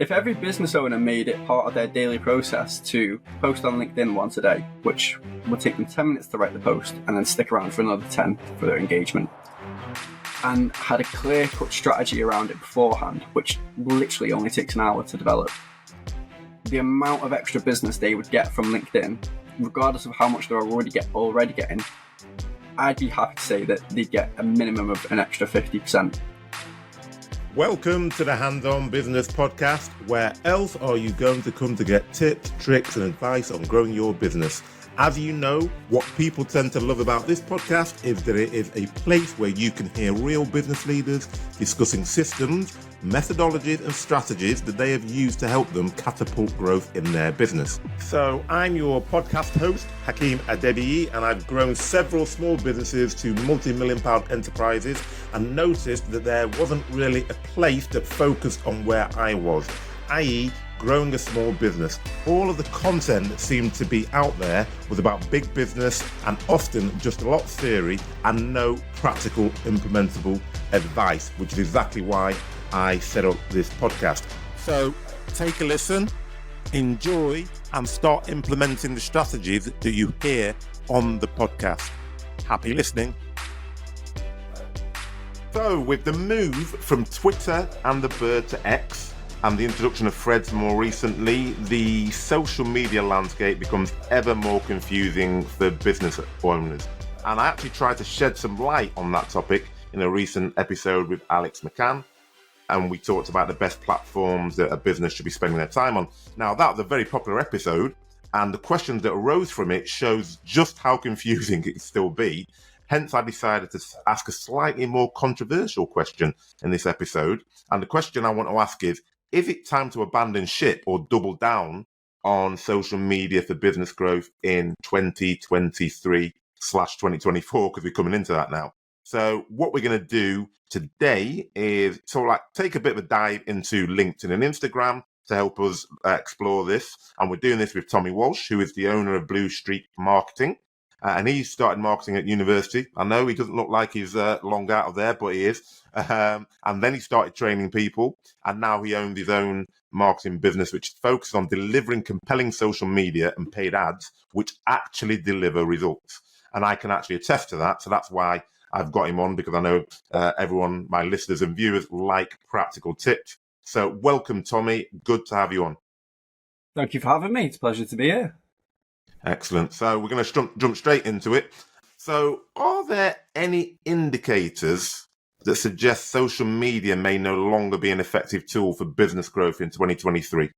If every business owner made it part of their daily process to post on LinkedIn once a day, which would take them 10 minutes to write the post and then stick around for another 10 for their engagement, and had a clear-cut strategy around it beforehand, which literally only takes an hour to develop, the amount of extra business they would get from LinkedIn, regardless of how much they're already getting, I'd be happy to say that they'd get a minimum of an extra 50%. Welcome to the Hands-On Business Podcast. Where else are you going to come to get tips, tricks, and advice on growing your business? As you know, what people tend to love about this podcast is that it is a place where you can hear real business leaders discussing systems, methodologies, and strategies that they have used to help them catapult growth in their business. So I'm your podcast host, Hakeem Adebiyi, and I've grown several small businesses to multi-million-pound enterprises and noticed that there wasn't really a place that focused on where I was, i.e., growing a small business. All of the content that seemed to be out there was about big business and often just a lot of theory and no practical implementable advice, which is exactly why I set up this podcast. So take a listen, enjoy, and start implementing the strategies that you hear on the podcast. Happy listening. So with the move from Twitter and the bird to X, and the introduction of threads more recently, the social media landscape becomes ever more confusing for business owners. And I actually tried to shed some light on that topic in a recent episode with Alex McCann. And we talked about the best platforms that a business should be spending their time on. Now, that was a very popular episode, and the questions that arose from it shows just how confusing it can still be. Hence, I decided to ask a slightly more controversial question in this episode. And the question I want to ask is it time to abandon ship or double down on social media for business growth in 2023/2024? Because we're coming into that now. So what we're going to do today is take a bit of a dive into LinkedIn and Instagram to help us explore this. And we're doing this with Tommy Walsh, who is the owner of Blue Streak Marketing. And he started marketing at university. I know he doesn't look like he's long out of there, but he is. And then he started training people. And now he owns his own marketing business, which focuses on delivering compelling social media and paid ads, which actually deliver results. And I can actually attest to that. So that's why I've got him on, because I know everyone, my listeners and viewers, like practical tips. So welcome, Tommy. Good to have you on. Thank you for having me. It's a pleasure to be here. Excellent. So we're going to jump straight into it. So are there any indicators that suggest social media may no longer be an effective tool for business growth in 2023?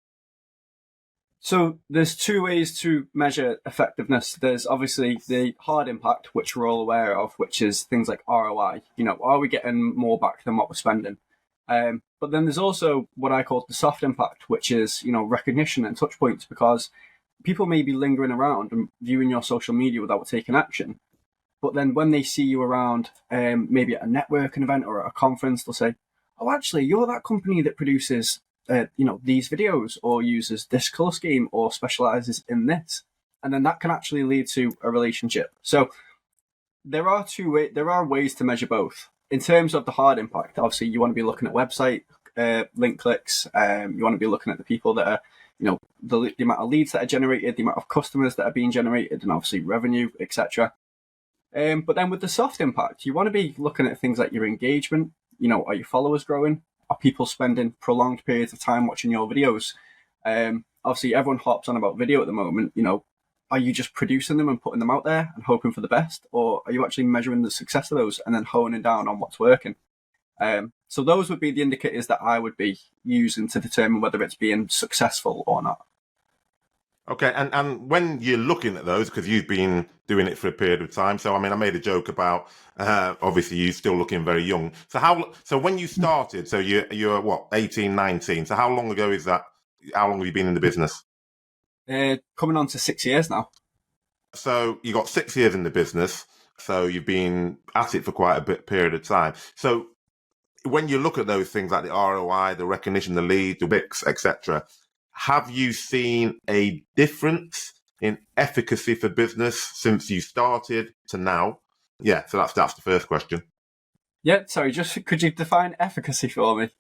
So there's two ways to measure effectiveness. There's obviously the hard impact, which we're all aware of, which is things like ROI. Are we getting more back than what we're spending? But then there's also what I call the soft impact, which is, recognition and touch points, because people may be lingering around and viewing your social media without taking action. But then when they see you around, maybe at a networking event or at a conference, they'll say, oh, actually, you're that company that produces, these videos or uses this color scheme or specializes in this. And then that can actually lead to a relationship. So there are ways to measure both. In terms of the hard impact, obviously, you want to be looking at website link clicks. You want to be looking at the people that are, the amount of leads that are generated, the amount of customers that are being generated, and obviously revenue, etc. But then with the soft impact, you want to be looking at things like your engagement. Are your followers growing? Are people spending prolonged periods of time watching your videos? Obviously, everyone harps on about video at the moment. Are you just producing them and putting them out there and hoping for the best? Or are you actually measuring the success of those and then honing down on what's working? So those would be the indicators that I would be using to determine whether it's being successful or not. Okay, and when you're looking at those, because you've been doing it for a period of time, so I made a joke about obviously you still looking very young. So when you started, so you're what, 18, 19? So how long ago is that? How long have you been in the business? Coming on to 6 years now. So you got 6 years in the business. So you've been at it for quite a period of time. So when you look at those things like the ROI, the recognition, the lead, the BICs, etc., have you seen a difference in efficacy for business since you started to now? Yeah, so that's the first question. Yeah, sorry, just could you define efficacy for me?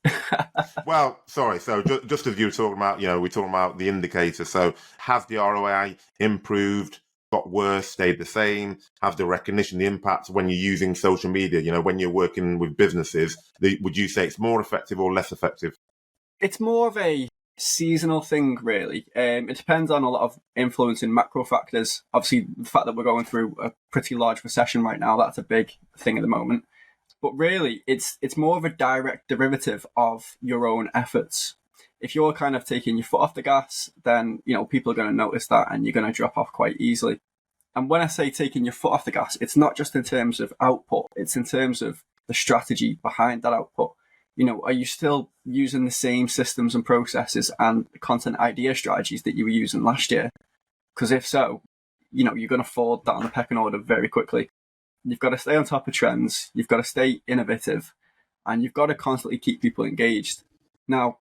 Well, sorry. So just as you were talking about, we're talking about the indicator. So has the ROI improved, got worse, stayed the same? Has the recognition, the impact when you're using social media, when you're working with businesses, would you say it's more effective or less effective? It's more of a seasonal thing, really. It depends on a lot of influencing macro factors. Obviously, the fact that we're going through a pretty large recession right now, that's a big thing at the moment. But really, it's more of a direct derivative of your own efforts. If you're kind of taking your foot off the gas, then people are going to notice that, and you're going to drop off quite easily. And when I say taking your foot off the gas, it's not just in terms of output; it's in terms of the strategy behind that output. Are you still using the same systems and processes and content idea strategies that you were using last year? Because if so, you're going to fall down the pecking order very quickly. You've got to stay on top of trends. You've got to stay innovative, and you've got to constantly keep people engaged. Now,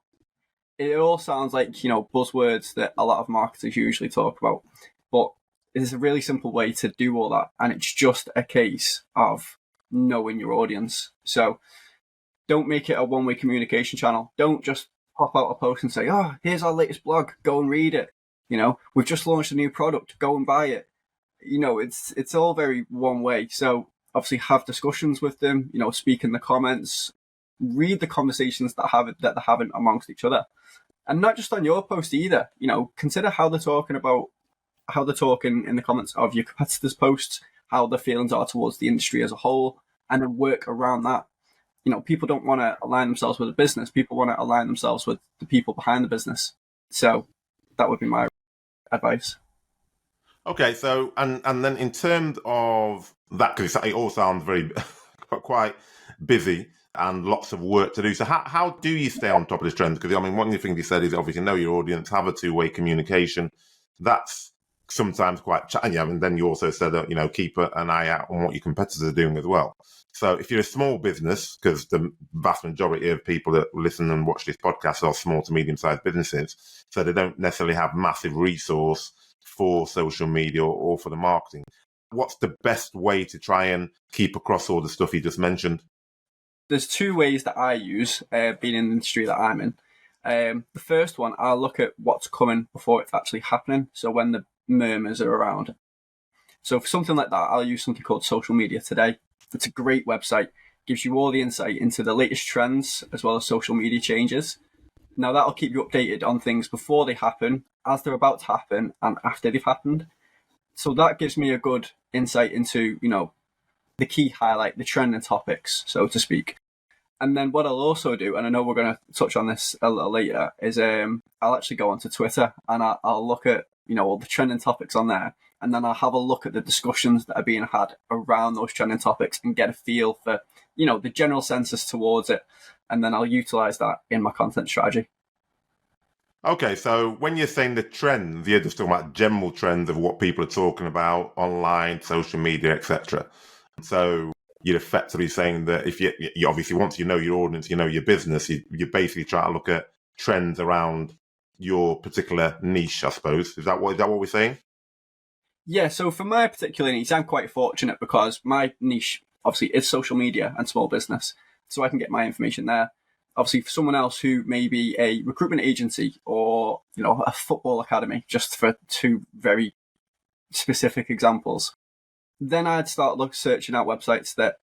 it all sounds like buzzwords that a lot of marketers usually talk about, but there's a really simple way to do all that, and it's just a case of knowing your audience. So don't make it a one-way communication channel. Don't just pop out a post and say, "Oh, here's our latest blog. Go and read it." We've just launched a new product. Go and buy it. It's all very one way. So obviously have discussions with them. Speak in the comments. Read the conversations that they're having amongst each other, and not just on your post either. Consider how they're talking in the comments of your competitors' posts, how their feelings are towards the industry as a whole, and then work around that. People don't want to align themselves with a business. People want to align themselves with the people behind the business. So that would be my advice. Okay, so and then in terms of that, because it all sounds very quite busy and lots of work to do. So how do you stay on top of this trend? Because one of the things you said is obviously know your audience, have a two-way communication. That's sometimes quite challenging. And then you also said that keep an eye out on what your competitors are doing as well. So if you're a small business, because the vast majority of people that listen and watch this podcast are small to medium-sized businesses, so they don't necessarily have massive resource for social media or for the marketing. What's the best way to try and keep across all the stuff you just mentioned? There's two ways that I use, being in the industry that I'm in. The first one, I'll look at what's coming before it's actually happening. So when the murmurs are around. So for something like that, I'll use something called Social Media Today. It's a great website, gives you all the insight into the latest trends as well as social media changes. Now that'll keep you updated on things before they happen, as they're about to happen, and after they've happened. So that gives me a good insight into, the key highlight, the trending topics, so to speak. And then what I'll also do, and I know we're going to touch on this a little later, is I'll actually go onto Twitter and I'll look at all the trending topics on there, and then I'll have a look at the discussions that are being had around those trending topics and get a feel for the general census towards it, and then I'll utilize that in my content strategy. Okay, so when you're saying the trends, you're just talking about general trends of what people are talking about online, social media, etc. So you're effectively saying that if you obviously, once you know your audience, you know your business, you basically try to look at trends around your particular niche, I suppose. Is that what we're saying? Yeah, so for my particular niche, I'm quite fortunate because my niche obviously is social media and small business, so I can get my information there. Obviously, for someone else who may be a recruitment agency or a football academy, just for two very specific examples, then I'd start searching out websites that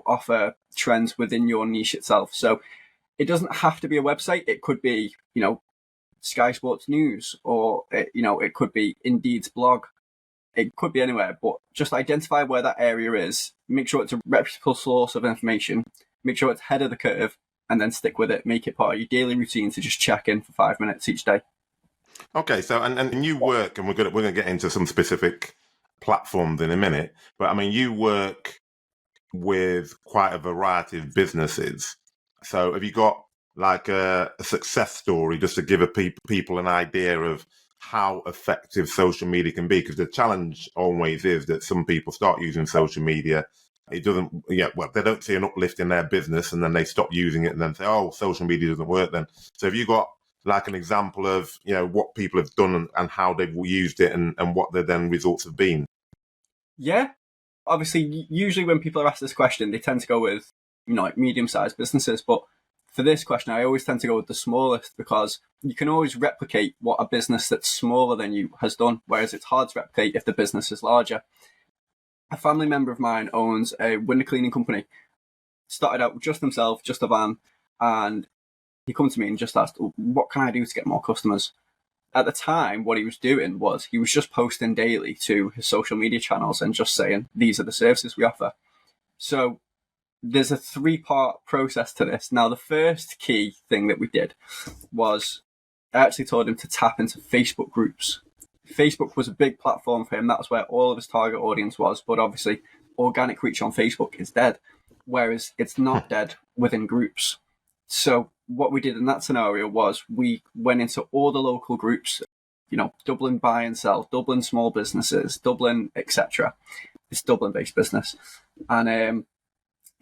offer trends within your niche itself. So it doesn't have to be a website. It could be Sky Sports News, or it could be Indeed's blog. It could be anywhere, but just identify where that area is. Make sure it's a reputable source of information. Make sure it's ahead of the curve, and then stick with it. Make it part of your daily routine to just check in for 5 minutes each day. Okay, so and you work, and we're gonna get into some specific platforms in a minute, but you work with quite a variety of businesses. So have you got like a success story just to give people an idea of how effective social media can be? Because the challenge always is that some people start using social media, it doesn't, they don't see an uplift in their business, and then they stop using it and then say, oh, social media doesn't work then. So have you got like an example of, what people have done and how they've used it and what their then results have been? Yeah. Obviously, usually when people are asked this question, they tend to go with like medium-sized businesses. But for this question, I always tend to go with the smallest, because you can always replicate what a business that's smaller than you has done, whereas it's hard to replicate if the business is larger. A family member of mine owns a window cleaning company. Started out with just himself, just a van, and he come to me and just asked, what can I do to get more customers? At the time, what he was doing was he was just posting daily to his social media channels and just saying, these are the services we offer. So there's a 3-part process to this. Now, the first key thing that we did was I actually told him to tap into Facebook groups. Facebook was a big platform for him. That's where all of his target audience was. But obviously, organic reach on Facebook is dead, whereas it's not dead within groups. So what we did in that scenario was we went into all the local groups, Dublin buy and sell, Dublin small businesses, Dublin, etc. It's Dublin-based business. And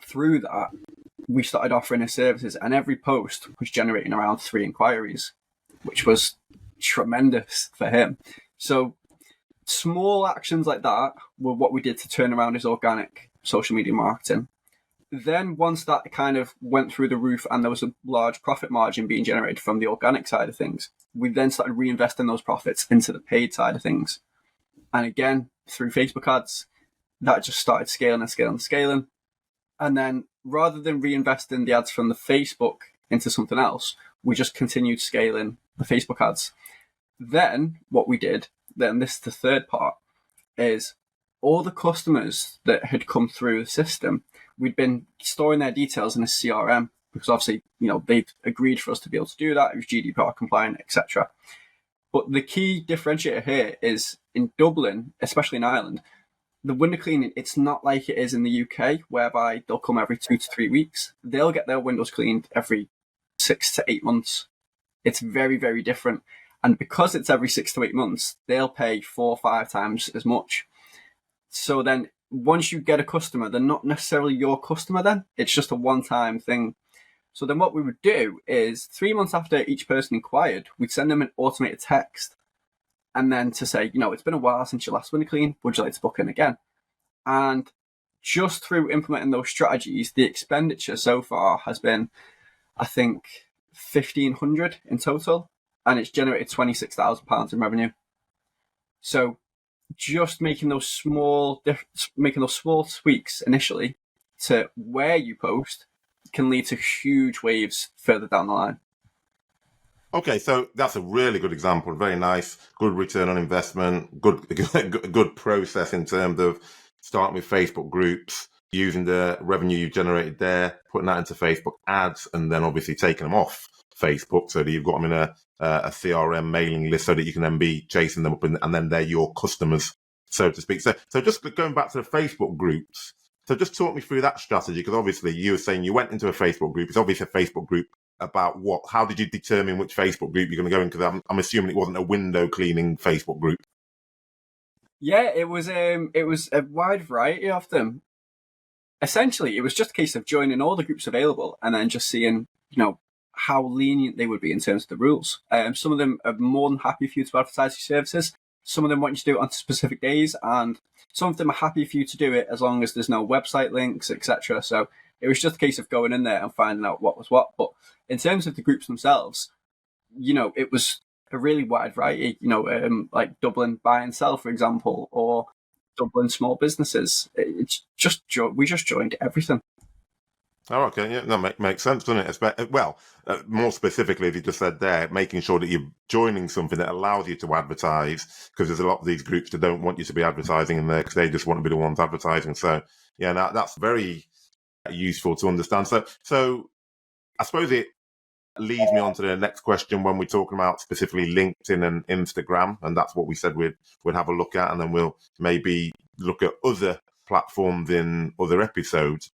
through that, we started offering his services, and every post was generating around 3 inquiries, which was tremendous for him. So small actions like that were what we did to turn around his organic social media marketing. Then once that kind of went through the roof and there was a large profit margin being generated from the organic side of things, we then started reinvesting those profits into the paid side of things. And again, through Facebook ads, that just started scaling and scaling and scaling. And then rather than reinvesting the ads from the Facebook into something else, we just continued scaling the Facebook ads. Then what we did, then this is the third part, is all the customers that had come through the system, we'd been storing their details in a CRM, because obviously, they'd agreed for us to be able to do that. It was GDPR compliant, etc. But the key differentiator here is in Dublin, especially in Ireland, the window cleaning, it's not like it is in the UK, whereby they'll come every 2 to 3 weeks. They'll get their windows cleaned every 6 to 8 months. It's very, very different. And because it's every 6 to 8 months, they'll pay 4 or 5 times as much. So then once you get a customer, they're not necessarily your customer then. It's just a one-time thing. So then what we would do is 3 months after each person inquired, we'd send them an automated text. And then to say, it's been a while since your last window clean. Would you like to book in again? And just through implementing those strategies, the expenditure so far has been, I think, 1,500 in total. And it's generated £26,000 in revenue. So just making those small tweaks initially to where you post can lead to huge waves further down the line. Okay, so that's a really good example. Very nice, good return on investment, good process in terms of starting with Facebook groups, using the revenue you generated there, putting that into Facebook ads, and then obviously taking them off Facebook so that you've got them in a CRM mailing list so that you can then be chasing them up and then they're your customers, so to speak. So just going back to the Facebook groups, so just talk me through that strategy, because obviously you were saying you went into a Facebook group. It's obviously a Facebook group about what? How did you determine which Facebook group you're going to go in? Because I'm assuming it wasn't a window cleaning Facebook group. Yeah, it was a wide variety of them. Essentially, it was just a case of joining all the groups available and then just seeing, how lenient they would be in terms of the rules. Some of them are more than happy for you to advertise your services. Some of them want you to do it on specific days, and some of them are happy for you to do it as long as there's no website links, etc. So it was just a case of going in there and finding out what was what. But in terms of the groups themselves, it was a really wide variety, like Dublin buy and sell, for example, or Dublin small businesses. We just joined everything. Oh, okay. Yeah, that makes sense, doesn't it? Well, more specifically, as you just said there, making sure that you're joining something that allows you to advertise, because there's a lot of these groups that don't want you to be advertising in there because they just want to be the ones advertising. So, yeah, that's very useful to understand. So I suppose it leads me on to the next question when we're talking about specifically LinkedIn and Instagram, and that's what we said we'd have a look at, and then we'll maybe look at other platforms in other episodes.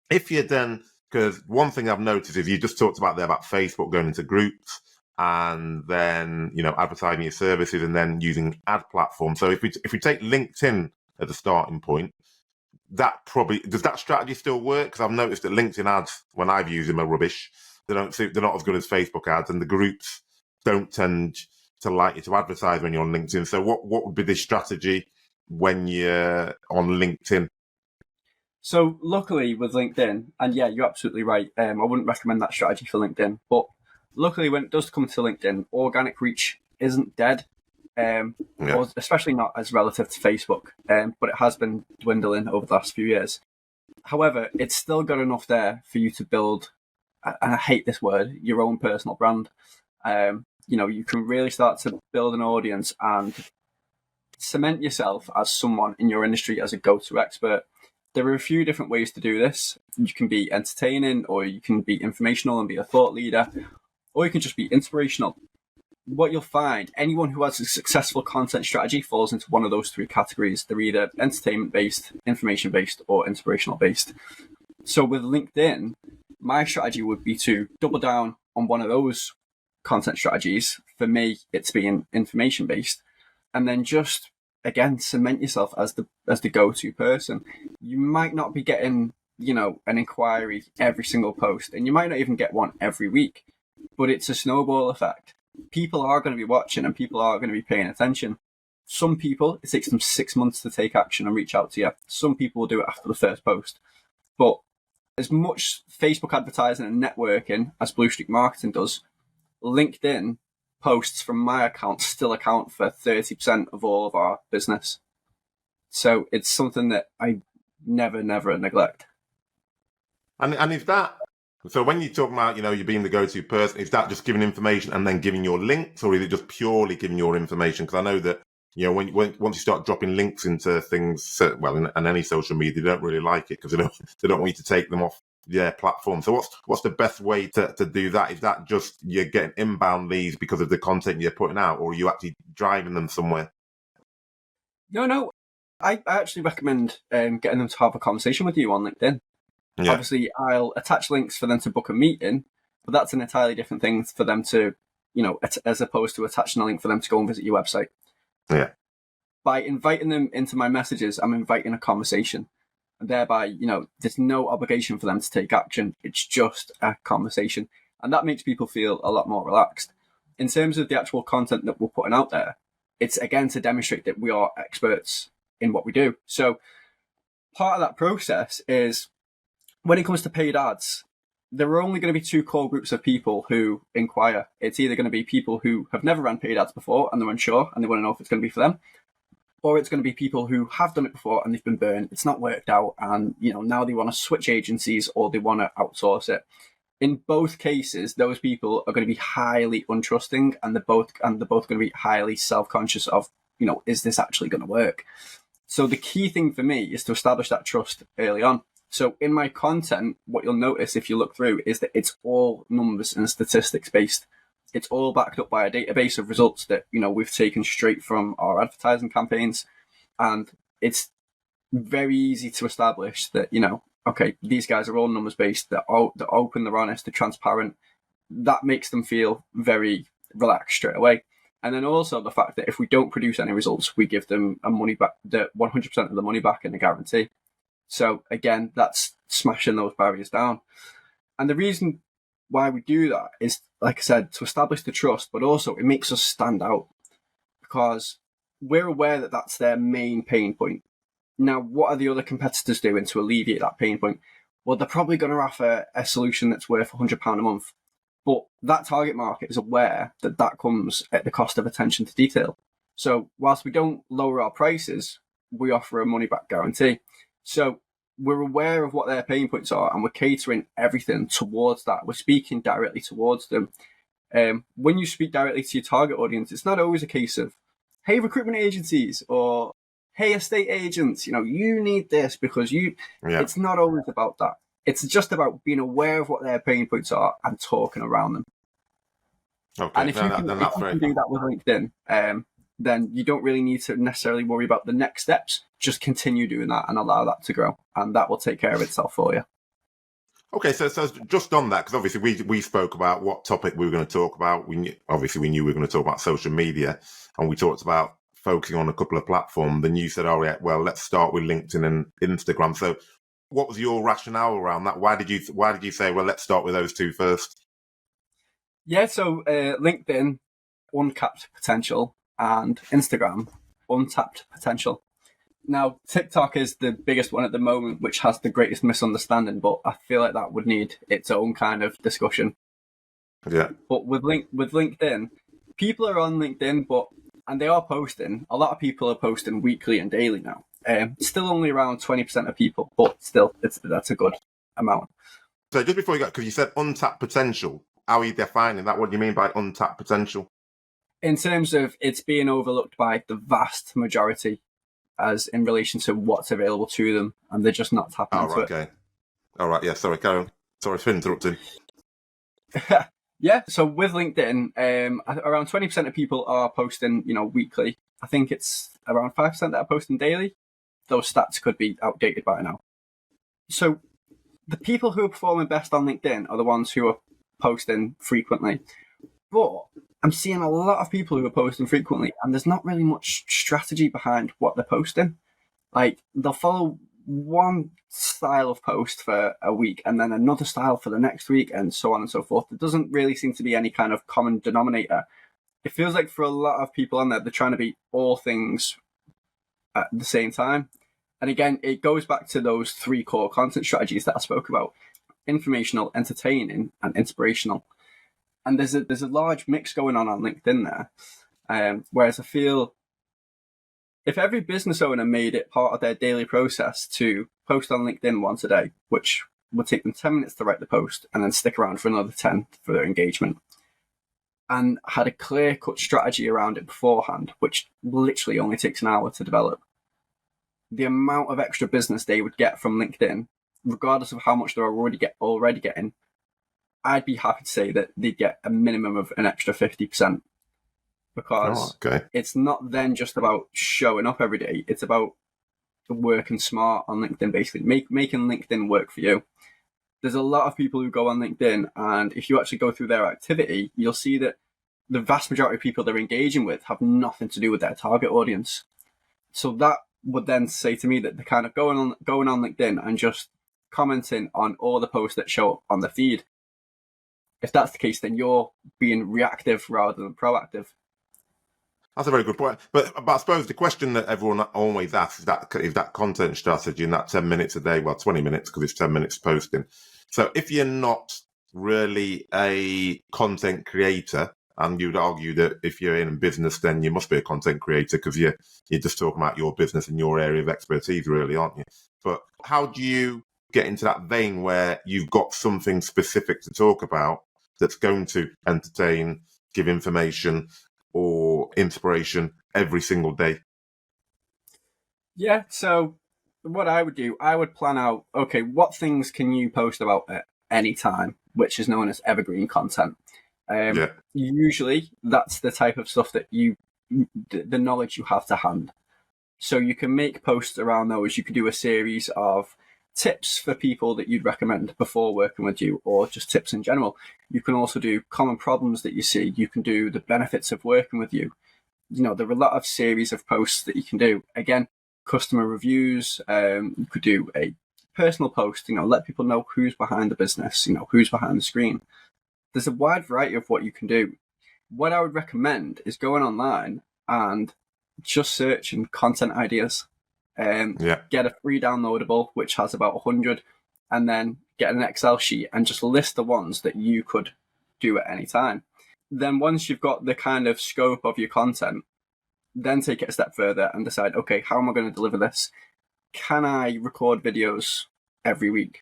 If you then, because one thing I've noticed is you just talked about there about Facebook going into groups and then, advertising your services and then using ad platforms. So if we take LinkedIn as a starting point, does that strategy still work? Because I've noticed that LinkedIn ads, when I've used them, are rubbish. They're not as good as Facebook ads, and the groups don't tend to like you to advertise when you're on LinkedIn. So what would be the strategy when you're on LinkedIn? So luckily with LinkedIn, and yeah, you're absolutely right. I wouldn't recommend that strategy for LinkedIn, but luckily when it does come to LinkedIn, organic reach isn't dead, Yeah. or especially not as relative to Facebook, but it has been dwindling over the last few years. However, it's still got enough there for you to build, and I hate this word, your own personal brand. You can really start to build an audience and cement yourself as someone in your industry as a go-to expert. There are a few different ways to do this. You can be entertaining, or you can be informational and be a thought leader, or you can just be inspirational. What you'll find, anyone who has a successful content strategy falls into one of those three categories. They're either entertainment based, information based, or inspirational based. So with LinkedIn, my strategy would be to double down on one of those content strategies. For me, it's being information based, and then just again cement yourself as the go-to person. You might not be getting, an inquiry every single post, and you might not even get one every week, but it's a snowball effect. People are going to be watching and people are going to be paying attention. Some people, it takes them 6 months to take action and reach out to you. Some people will do it after the first post. But as much Facebook advertising and networking as Blue Streak Marketing does, LinkedIn posts from my account still account for 30% of all of our business. So it's something that I never neglect. And is that, so when you talk about, you being the go-to person, is that just giving information and then giving your links, or is it just purely giving your information? Because I know that, when once you start dropping links into things, in any social media, they don't really like it because they don't want you to take them off their platform. So what's the best way to do that? Is that just you're getting inbound leads because of the content you're putting out, or are you actually driving them somewhere? No. I actually recommend getting them to have a conversation with you on LinkedIn. Yeah. Obviously, I'll attach links for them to book a meeting, but that's an entirely different thing for them to, as opposed to attaching a link for them to go and visit your website. Yeah. By inviting them into my messages, I'm inviting a conversation. And thereby, there's no obligation for them to take action. It's just a conversation. And that makes people feel a lot more relaxed. In terms of the actual content that we're putting out there, it's again to demonstrate that we are experts in what we do. So part of that process is, when it comes to paid ads, there are only going to be two core groups of people who inquire. It's either going to be people who have never ran paid ads before and they're unsure and they want to know if it's going to be for them, or it's going to be people who have done it before and they've been burned. It's not worked out, and now they want to switch agencies or they want to outsource it. In both cases, those people are going to be highly untrusting, and they're both going to be highly self-conscious of, is this actually going to work? So the key thing for me is to establish that trust early on. So in my content, what you'll notice if you look through is that it's all numbers and statistics based. It's all backed up by a database of results that, we've taken straight from our advertising campaigns. And it's very easy to establish that, okay, these guys are all numbers based, they're open, they're honest, they're transparent. That makes them feel very relaxed straight away. And then also the fact that if we don't produce any results, we give them a money back, the 100% of the money back in a guarantee. So again, that's smashing those barriers down. And the reason why we do that is, like I said, to establish the trust, but also it makes us stand out because we're aware that that's their main pain point. Now, what are the other competitors doing to alleviate that pain point? Well, they're probably going to offer a solution that's worth £100 a month. But that target market is aware that that comes at the cost of attention to detail. So whilst we don't lower our prices, we offer a money back guarantee. So we're aware of what their pain points are and we're catering everything towards that. We're speaking directly towards them. When you speak directly to your target audience, it's not always a case of, hey, recruitment agencies, or hey, estate agents, you need this because It's not always about that. It's just about being aware of what their pain points are and talking around them. Okay. And if you can do that with LinkedIn, then you don't really need to necessarily worry about the next steps. Just continue doing that and allow that to grow, and that will take care of itself for you. Okay, so just on that, because obviously we spoke about what topic we were going to talk about. We knew we were going to talk about social media, and we talked about focusing on a couple of platforms. Then you said, "Oh yeah, well, let's start with LinkedIn and Instagram." So, what was your rationale around that? Why did you say, well, let's start with those two first? Yeah, so LinkedIn, uncapped potential, and Instagram, untapped potential. Now, TikTok is the biggest one at the moment, which has the greatest misunderstanding, but I feel like that would need its own kind of discussion. Yeah. But with LinkedIn, people are on LinkedIn, and they are posting. A lot of people are posting weekly and daily now. Still only around 20% of people, but still, that's a good amount. So just before you go, because you said untapped potential, how are you defining that? What do you mean by untapped potential? In terms of it's being overlooked by the vast majority, as in relation to what's available to them, and they're just not tapping into it. Okay. All right. Yeah. Sorry, carry on. Sorry for interrupting. Yeah. So with LinkedIn, around 20% of people are posting, weekly. I think it's around 5% that are posting daily. Those stats could be outdated by now. So the people who are performing best on LinkedIn are the ones who are posting frequently. But I'm seeing a lot of people who are posting frequently, and there's not really much strategy behind what they're posting. Like, they'll follow one style of post for a week and then another style for the next week, and so on and so forth. There doesn't really seem to be any kind of common denominator. It feels like for a lot of people on there, they're trying to be all things at the same time. And again, it goes back to those 3 core content strategies that I spoke about: informational, entertaining, and inspirational. And there's a large mix going on LinkedIn there. Whereas I feel if every business owner made it part of their daily process to post on LinkedIn once a day, which would take them 10 minutes to write the post and then stick around for another 10 for their engagement, and had a clear-cut strategy around it beforehand, which literally only takes an hour to develop, the amount of extra business they would get from LinkedIn, regardless of how much they're already getting, I'd be happy to say that they'd get a minimum of an extra 50%. Because it's not then just about showing up every day. It's about working smart on LinkedIn, basically making LinkedIn work for you. There's a lot of people who go on LinkedIn, and if you actually go through their activity, you'll see that the vast majority of people they're engaging with have nothing to do with their target audience. So that would then say to me that they're kind of going on LinkedIn and just commenting on all the posts that show up on the feed. If that's the case, then you're being reactive rather than proactive. That's a very good point. But I suppose the question that everyone always asks is that content strategy in that 10 minutes a day, well, 20 minutes because it's 10 minutes posting. So if you're not really a content creator, and you'd argue that if you're in business, then you must be a content creator because you're just talking about your business and your area of expertise, really, aren't you? But how do you get into that vein where you've got something specific to talk about that's going to entertain, give information, or inspiration every single day? Yeah, so what I would do, I would plan out, okay, what things can you post about at any time, which is known as evergreen content. Usually that's the type of stuff that the knowledge you have to hand. So you can make posts around those. You could do a series of tips for people that you'd recommend before working with you, or just tips in general. You can also do common problems that you see. You can do the benefits of working with you. There are a lot of series of posts that you can do. Again, customer reviews. You could do a personal post, let people know who's behind the business, who's behind the screen. There's a wide variety of what you can do. What I would recommend is going online and just searching content ideas. Get a free downloadable, which has about 100, and then get an Excel sheet and just list the ones that you could do at any time. Then once you've got the kind of scope of your content, then take it a step further and decide, okay, how am I going to deliver this? Can I record videos every week?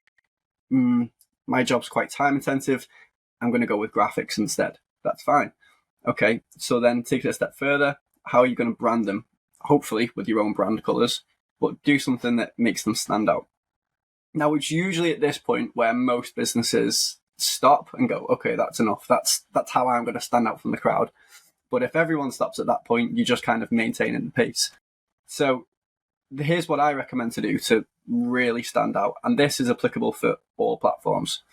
My job's quite time intensive. I'm going to go with graphics instead. That's fine. Okay, so then take it a step further. How are you going to brand them? Hopefully with your own brand colors, but do something that makes them stand out. Now, it's usually at this point where most businesses stop and go, okay, that's enough. That's how I'm going to stand out from the crowd. But if everyone stops at that point, you're just kind of maintaining the pace. So here's what I recommend to do to really stand out. And this is applicable for all platforms.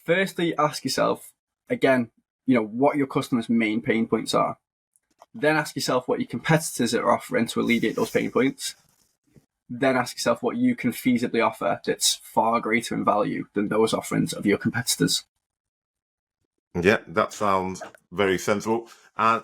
Firstly, ask yourself, again, what your customers' main pain points are. Then ask yourself what your competitors are offering to alleviate those pain points. Then ask yourself what you can feasibly offer that's far greater in value than those offerings of your competitors. Yeah, that sounds very sensible.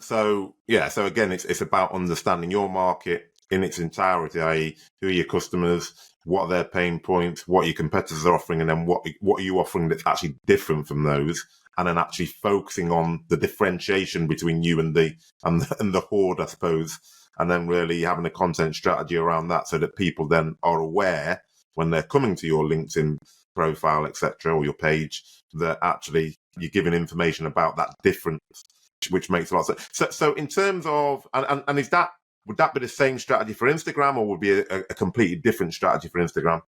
So again, it's about understanding your market, in its entirety, i.e. who are your customers, what are their pain points, what your competitors are offering, and then what are you offering that's actually different from those, and then actually focusing on the differentiation between you and the horde, I suppose, and then really having a content strategy around that so that people then are aware when they're coming to your LinkedIn profile, etc., or your page, that actually you're giving information about that difference, which makes a lot of sense. So in terms of, and is that, would that be the same strategy for Instagram, or would be a completely different strategy for Instagram?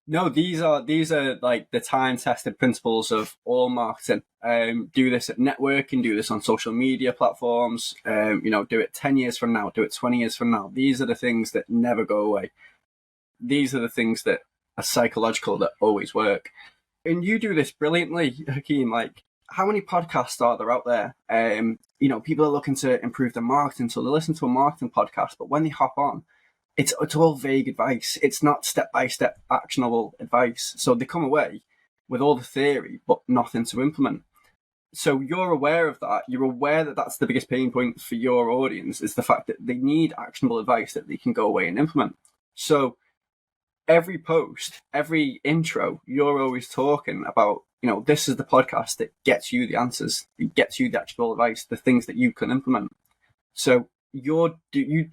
No, these are like the time-tested principles of all marketing. Do this at networking, do this on social media platforms. Do it 10 years from now, do it 20 years from now. These are the things that never go away. These are the things that are psychological, that always work. And you do this brilliantly, Hakeem. Like, how many podcasts are there out there? People are looking to improve their marketing, so they listen to a marketing podcast, but when they hop on, it's all vague advice. It's not step-by-step actionable advice. So they come away with all the theory, but nothing to implement. So you're aware of that. You're aware that that's the biggest pain point for your audience, is the fact that they need actionable advice that they can go away and implement. So every post, every intro, you're always talking about, this is the podcast that gets you the answers, it gets you the actionable advice, the things that you can implement. So you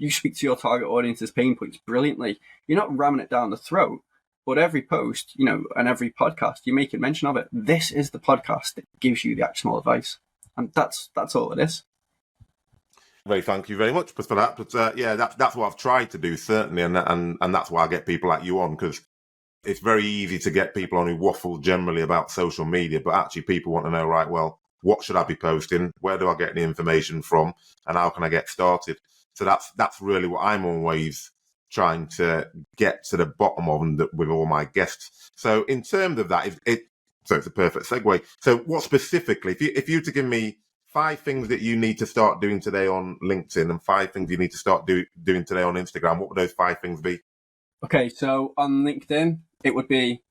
speak to your target audience's pain points brilliantly. You're not ramming it down the throat, but every post, and every podcast, you're making mention of it. This is the podcast that gives you the actionable advice, and that's all it is. Thank you very much for that. But that's what I've tried to do, certainly, and that's why I get people like you on, because it's very easy to get people on who waffle generally about social media, but actually people want to know, right, well, what should I be posting? Where do I get the information from? And how can I get started? So that's really what I'm always trying to get to the bottom of, and with all my guests. So in terms of that, so it's a perfect segue. So what specifically, if you were to give me 5 things that you need to start doing today on LinkedIn and 5 things you need to start doing today on Instagram, what would those 5 things be? Okay, so on LinkedIn, it would be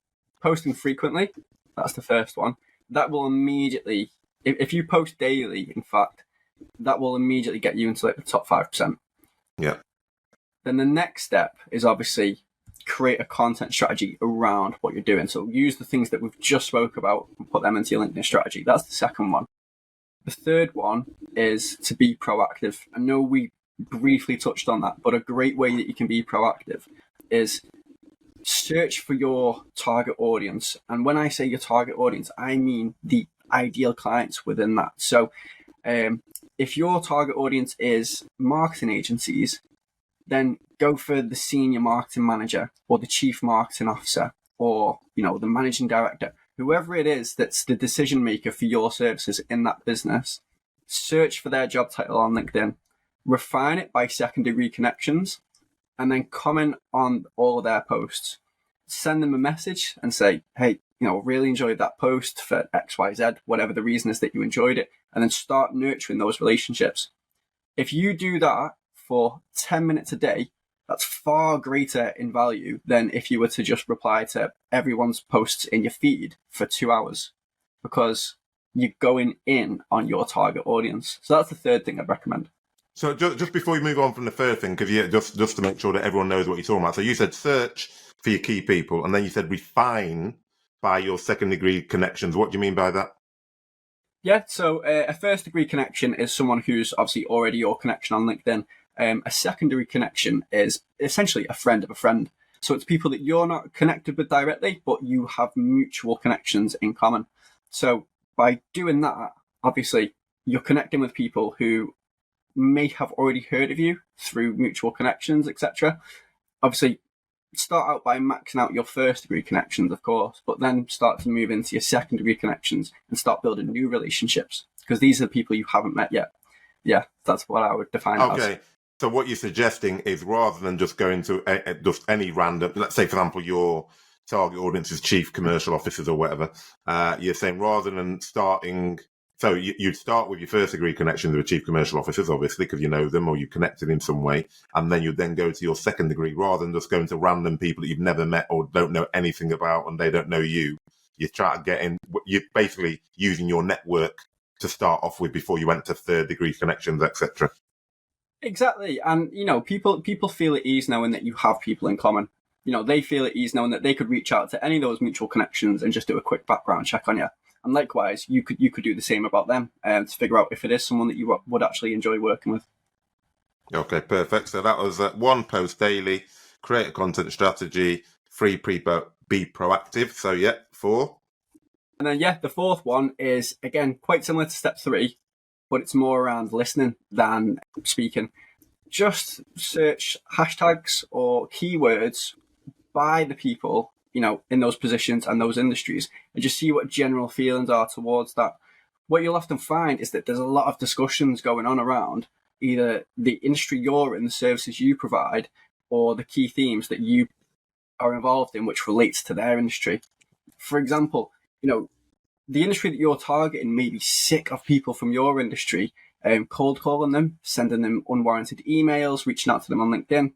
posting frequently. That's the first one. That will immediately, if you post daily, in fact, that will immediately get you into like the top 5%. Yeah. Then the next step is obviously create a content strategy around what you're doing. So use the things that we've just spoke about and put them into your LinkedIn strategy. That's the second one. The third one is to be proactive. I know we briefly touched on that, but a great way that you can be proactive is search for your target audience. And when I say your target audience, I mean the ideal clients within that. So if your target audience is marketing agencies, then go for the senior marketing manager or the chief marketing officer or, the managing director, whoever it is that's the decision maker for your services in that business. Search for their job title on LinkedIn, refine it by second-degree connections, and then comment on all of their posts. Send them a message and say, hey, really enjoyed that post for XYZ, whatever the reason is that you enjoyed it, and then start nurturing those relationships. If you do that for 10 minutes a day, that's far greater in value than if you were to just reply to everyone's posts in your feed for 2 hours, because you're going in on your target audience. So that's the third thing I'd recommend. So just before you move on from the third thing, because just to make sure that everyone knows what you're talking about. So you said search for your key people, and then you said refine by your second-degree connections. What do you mean by that? Yeah, so a first-degree connection is someone who's obviously already your connection on LinkedIn. A secondary connection is essentially a friend of a friend. So it's people that you're not connected with directly, but you have mutual connections in common. So by doing that, obviously, you're connecting with people who may have already heard of you through mutual connections, etc. Obviously, start out by maxing out your first-degree connections, of course, but then start to move into your second-degree connections and start building new relationships, because these are people you haven't met yet. Yeah, that's what I would define it as. Okay. So what you're suggesting is, rather than just going to just any random, let's say, for example, your target audience is chief commercial officers or whatever, you're saying rather than starting, so you'd start with your first degree connections with chief commercial officers, obviously, because you know them or you connected in some way, and then you'd then go to your second degree, rather than just going to random people that you've never met or don't know anything about and they don't know you. You try to get in, you're basically using your network to start off with before you went to third degree connections, etc. Exactly. And, people feel at ease knowing that you have people in common. They feel at ease knowing that they could reach out to any of those mutual connections and just do a quick background check on you. And likewise, you could do the same about them to figure out if it is someone that you would actually enjoy working with. Okay, perfect. So that was one post daily, create a content strategy, be proactive. So yeah, 4. And then, the fourth one is, again, quite similar to step 3, but it's more around listening than speaking. Just search hashtags or keywords by the people, in those positions and those industries, and just see what general feelings are towards that. What you'll often find is that there's a lot of discussions going on around either the industry you're in, the services you provide, or the key themes that you are involved in, which relates to their industry. For example, the industry that you're targeting may be sick of people from your industry, cold calling them, sending them unwarranted emails, reaching out to them on LinkedIn.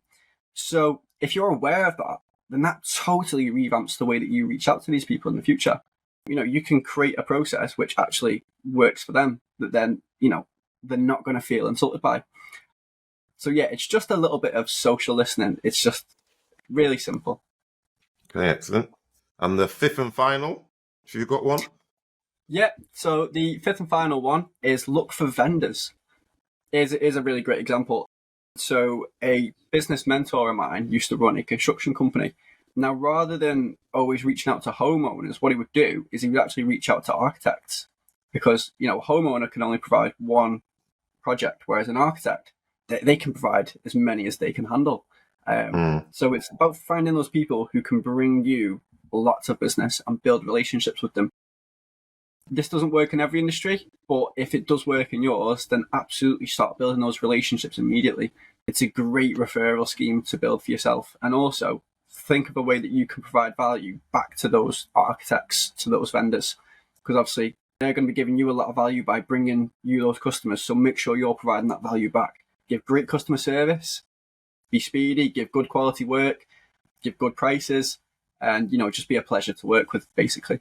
So if you're aware of that, then that totally revamps the way that you reach out to these people in the future. You can create a process which actually works for them that then, they're not going to feel insulted by. So it's just a little bit of social listening. It's just really simple. Okay, excellent. And the 5th and final, if you've got one? Yeah, so the 5th and final one is look for vendors. Is a really great example. So a business mentor of mine used to run a construction company. Now, rather than always reaching out to homeowners, what he would do is he would actually reach out to architects, because, a homeowner can only provide one project, whereas an architect, they can provide as many as they can handle. So it's about finding those people who can bring you lots of business and build relationships with them. This doesn't work in every industry, but if it does work in yours, then absolutely start building those relationships immediately. It's a great referral scheme to build for yourself. And also think of a way that you can provide value back to those architects, to those vendors, because obviously they're going to be giving you a lot of value by bringing you those customers. So make sure you're providing that value back. Give great customer service, be speedy, give good quality work, give good prices, and, just be a pleasure to work with, basically.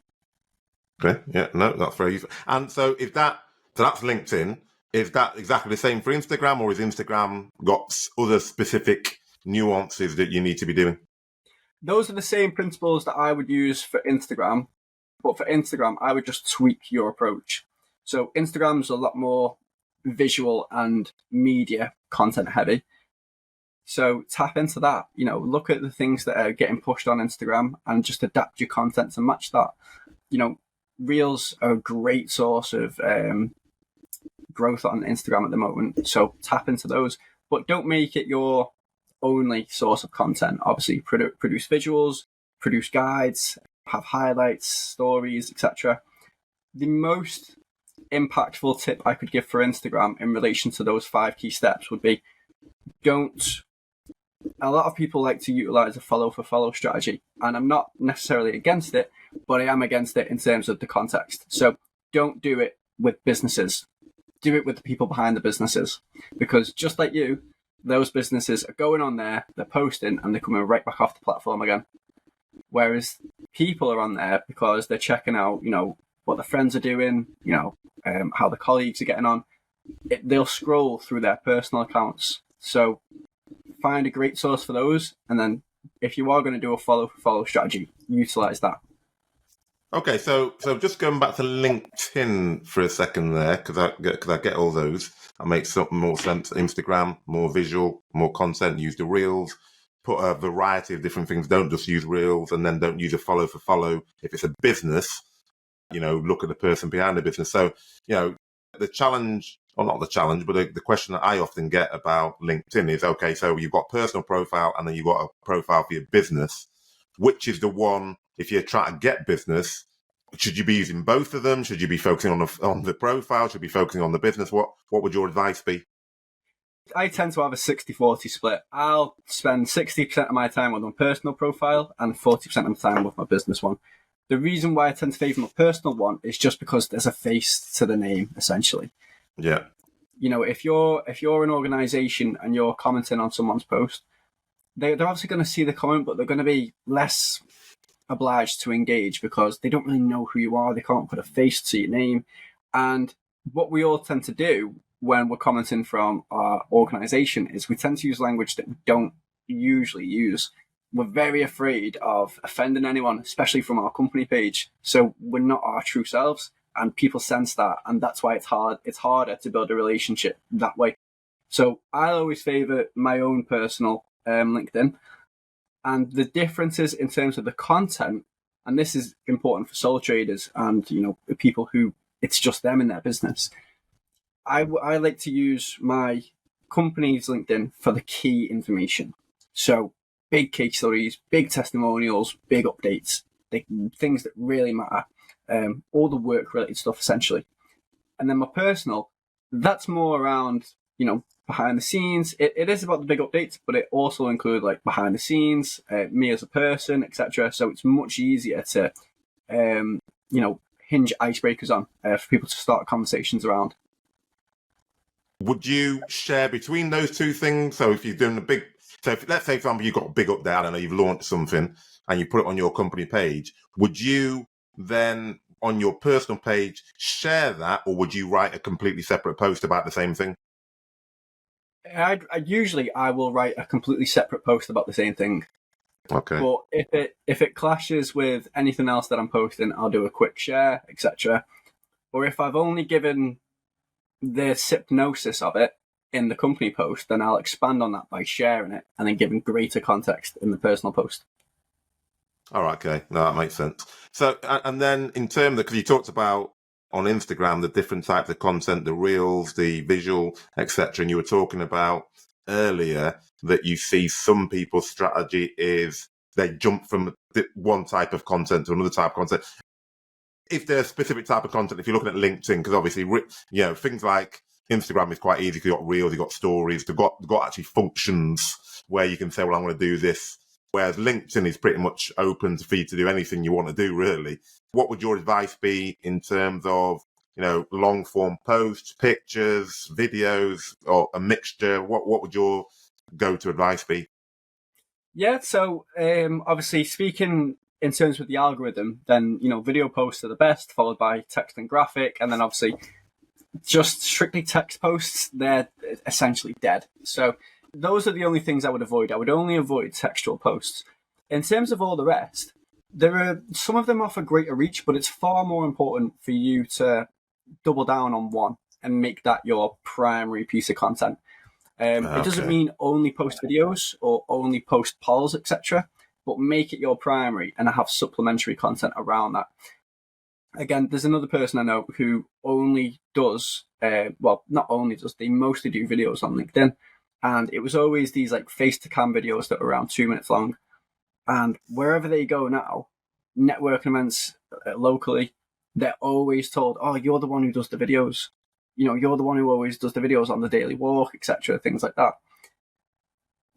Okay, yeah, no, that's very useful. And so that's LinkedIn. Is that exactly the same for Instagram, or has Instagram got other specific nuances that you need to be doing? Those are the same principles that I would use for Instagram, but for Instagram, I would just tweak your approach. So Instagram's a lot more visual and media content heavy. So tap into that, look at the things that are getting pushed on Instagram and just adapt your content to match that. Reels are a great source of growth on Instagram at the moment. So tap into those, but don't make it your only source of content. Obviously, produce visuals, produce guides, have highlights, stories, etc. The most impactful tip I could give for Instagram in relation to those 5 key steps would be a lot of people like to utilize a follow for follow strategy, and I'm not necessarily against it, but I am against it in terms of the context. So don't do it with businesses. Do it with the people behind the businesses, because just like you, those businesses are going on there, they're posting, and they're coming right back off the platform again. Whereas people are on there because they're checking out, what their friends are doing, how the colleagues are getting on. They'll scroll through their personal accounts. So find a great source for those, and then if you are going to do a follow for follow strategy, utilize that. Okay, so just going back to LinkedIn for a second there, because I get all those. That makes something more sense. Instagram, more visual, more content. Use the reels. Put a variety of different things. Don't just use reels, and then don't use a follow for follow. If it's a business, look at the person behind the business. So, the challenge, or not the challenge, but the question that I often get about LinkedIn is, okay, so you've got personal profile and then you've got a profile for your business. Which is the one, if you're trying to get business, should you be using both of them? Should you be focusing on the profile? Should you be focusing on the business? What would your advice be? I tend to have a 60-40 split. I'll spend 60% of my time on my personal profile and 40% of the time with my business one. The reason why I tend to favour my personal one is just because there's a face to the name, essentially. Yeah. If you're an organisation and you're commenting on someone's post, they're obviously going to see the comment, but they're going to be less obliged to engage because they don't really know who you are. They can't put a face to your name. And what we all tend to do when we're commenting from our organization is we tend to use language that we don't usually use. We're very afraid of offending anyone, especially from our company page. So we're not our true selves, and people sense that, and that's why it's hard. It's harder to build a relationship that way. So I always favor my own personal LinkedIn, and the differences in terms of the content. And this is important for sole traders and people who it's just them in their business. I like to use my company's LinkedIn for the key information. So big case studies, big testimonials, big updates, things that really matter, all the work-related stuff essentially. And then my personal, that's more around, behind the scenes. It is about the big updates, but it also includes like behind the scenes, me as a person, etc. So it's much easier to, hinge icebreakers on for people to start conversations around. Would you share between those two things? So if you're doing let's say, for example, you've got a big update, I don't know, you've launched something and you put it on your company page, would you then on your personal page share that, or would you write a completely separate post about the same thing? I will write a completely separate post about the same thing. Okay. But if it clashes with anything else that I'm posting, I'll do a quick share, etc. Or if I've only given the synopsis of it in the company post, then I'll expand on that by sharing it and then giving greater context in the personal post. All right, okay. No, that makes sense. So, and then in terms of, because you talked about on Instagram, the different types of content, the reels, the visual, etc. And you were talking about earlier that you see some people's strategy is they jump from one type of content to another type of content. If there's a specific type of content, if you're looking at LinkedIn, because obviously, things like Instagram is quite easy because you've got reels, you've got stories, they've got actually functions where you can say, well, I'm going to do this. Whereas LinkedIn is pretty much open for you to do anything you want to do, really. What would your advice be in terms of, long form posts, pictures, videos, or a mixture? What would your go-to advice be? Yeah, so obviously speaking in terms with the algorithm, then, video posts are the best, followed by text and graphic. And then obviously just strictly text posts, they're essentially dead. So those are the only things I would avoid. I would only avoid textual posts. In terms of all the rest, there are some of them offer greater reach, but it's far more important for you to double down on one and make that your primary piece of content. It doesn't mean only post videos or only post polls, etc., but make it your primary and have supplementary content around that. Again, there's another person I know who only does, not only does, they mostly do videos on LinkedIn. And it was always these like face-to-cam videos that were around 2 minutes long. And wherever they go now, networking events locally, they're always told, oh, you're the one who does the videos. You're the one who always does the videos on the daily walk, etc., things like that.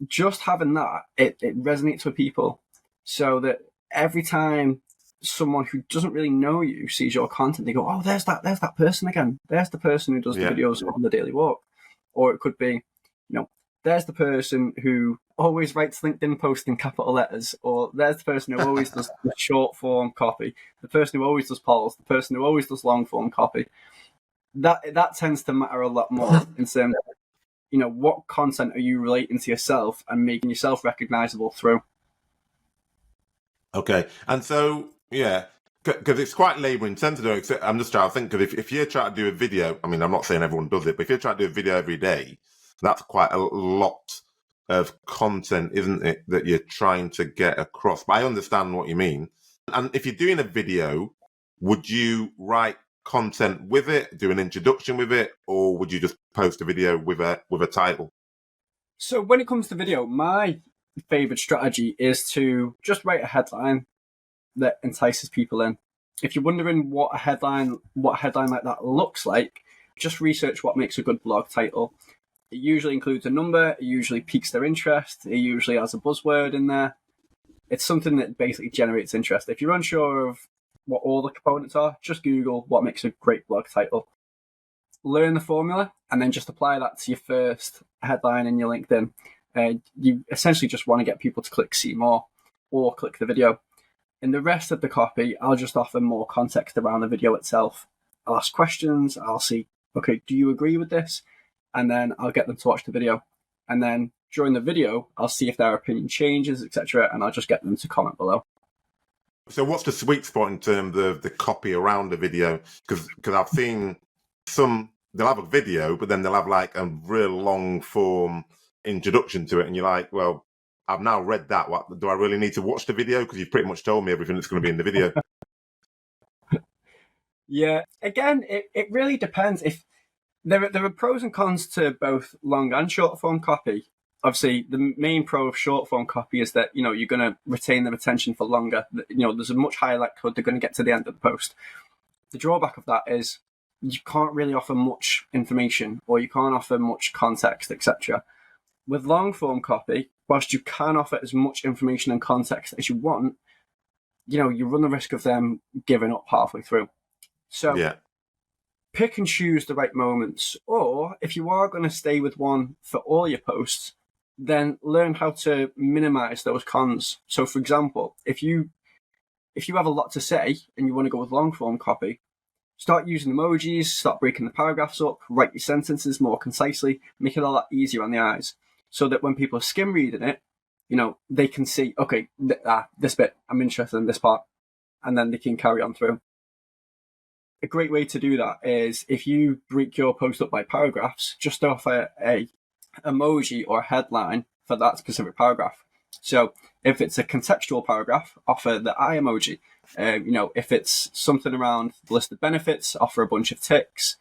Just having that, it resonates with people so that every time someone who doesn't really know you sees your content, they go, oh, there's that person again. There's the person who does the videos on the daily walk. Or it could be, there's the person who always writes LinkedIn posts in capital letters, or there's the person who always does the short form copy, the person who always does polls, the person who always does long form copy. That tends to matter a lot more in terms of, what content are you relating to yourself and making yourself recognizable through. Okay. And so, because it's quite labour intensive. I'm just trying to think, because if you're trying to do a video, I mean, I'm not saying everyone does it, but if you're trying to do a video every day, that's quite a lot of content, isn't it, that you're trying to get across. But I understand what you mean. And if you're doing a video, would you write content with it, do an introduction with it, or would you just post a video with a title? So when it comes to video, my favorite strategy is to just write a headline that entices people in. If you're wondering what a headline like that looks like, just research what makes a good blog title. It usually includes a number, it usually piques their interest, it usually has a buzzword in there. It's something that basically generates interest. If you're unsure of what all the components are, just Google what makes a great blog title. Learn the formula and then just apply that to your first headline in your LinkedIn. You essentially just want to get people to click see more or click the video. In the rest of the copy, I'll just offer more context around the video itself. I'll ask questions, I'll see okay, do you agree with this? And then I'll get them to watch the video. And then during the video, I'll see if their opinion changes, etc. And I'll just get them to comment below. So what's the sweet spot in terms of the copy around the video? Because I've seen some, they'll have a video, but then they'll have like a real long form introduction to it. And you're like, well, I've now read that. What do I really need to watch the video? Because you've pretty much told me everything that's going to be in the video. Yeah, again, it really depends. If there are pros and cons to both long and short form copy. Obviously, the main pro of short form copy is that you're going to retain their attention for longer. There's a much higher likelihood they're going to get to the end of the post. The drawback of that is you can't really offer much information, or you can't offer much context, etc. With long form copy, whilst you can offer as much information and context as you want, you run the risk of them giving up halfway through. So yeah. Pick and choose the right moments. Or if you are going to stay with one for all your posts, then learn how to minimize those cons. So for example, if you have a lot to say and you want to go with long form copy, start using emojis, start breaking the paragraphs up, write your sentences more concisely, make it a lot easier on the eyes, so that when people are skim reading it, they can see, okay, this bit, I'm interested in this part, and then they can carry on through. A great way to do that is if you break your post up by paragraphs, just offer a emoji or a headline for that specific paragraph. So if it's a contextual paragraph, offer the eye emoji. If it's something around the list of benefits, offer a bunch of ticks.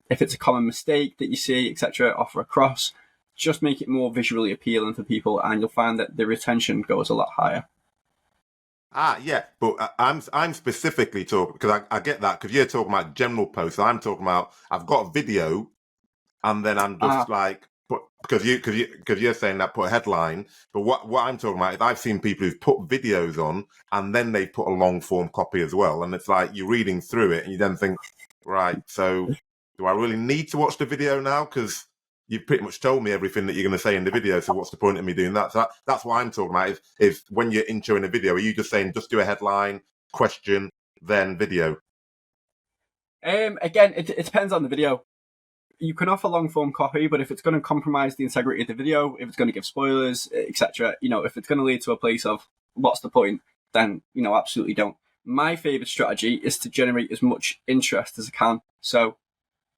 If it's a common mistake that you see, etc., offer a cross. Just make it more visually appealing for people, and you'll find that the retention goes a lot higher. Yeah, but I'm specifically talking, because I get that, because you're talking about general posts. I'm talking about, I've got a video, and then I'm just because you're saying that, put a headline. But what I'm talking about is I've seen people who've put videos on, and then they put a long form copy as well. And it's like you're reading through it, and you then think, right, so do I really need to watch the video now? Because you've pretty much told me everything that you're going to say in the video, so what's the point of me doing that? So that's what I'm talking about, is when you're introing a video, are you just saying, just do a headline, question, then video? Again, it depends on the video. You can offer long form copy, but if it's going to compromise the integrity of the video, if it's going to give spoilers, etc., if it's going to lead to a place of what's the point, then, absolutely don't. My favorite strategy is to generate as much interest as I can. So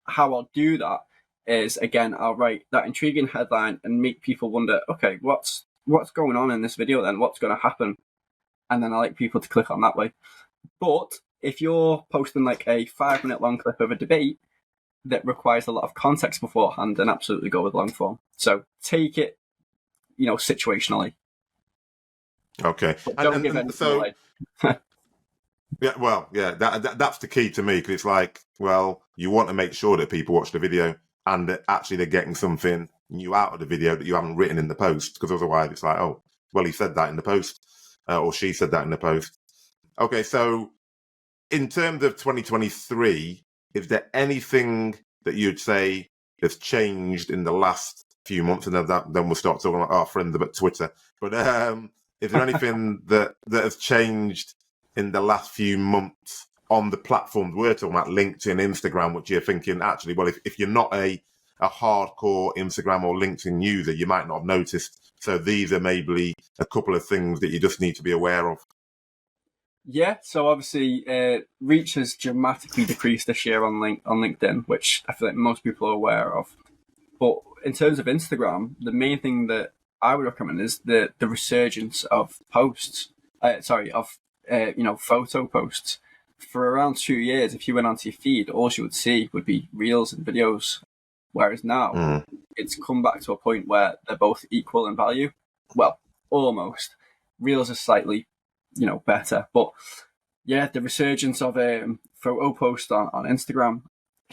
how I'll do that is, again, I'll write that intriguing headline and make people wonder, okay, what's going on in this video then? What's going to happen? And then I like people to click on that way. But if you're posting like a 5-minute long clip of a debate that requires a lot of context beforehand, then absolutely go with long form. So take it, situationally. Okay. But don't give anything away. Yeah, well, yeah, that's the key to me, because it's like, well, you want to make sure that people watch the video and that actually they're getting something new out of the video that you haven't written in the post, because otherwise it's like, oh, well, he said that in the post, or she said that in the post. Okay, so in terms of 2023, is there anything that you'd say has changed in the last few months? And then we'll start talking about our friends about Twitter. But is there anything that has changed in the last few months on the platforms we're talking about, LinkedIn, Instagram, which you're thinking, actually, well, if you're not a hardcore Instagram or LinkedIn user, you might not have noticed. So these are maybe a couple of things that you just need to be aware of. Yeah, so obviously reach has dramatically decreased this year on LinkedIn, which I feel like most people are aware of. But in terms of Instagram, the main thing that I would recommend is the resurgence of posts. Photo posts. For around 2 years, if you went onto your feed, all you would see would be reels and videos. Whereas now, it's come back to a point where they're both equal in value. Well, almost. Reels are slightly, better. But yeah, the resurgence of photo posts on Instagram,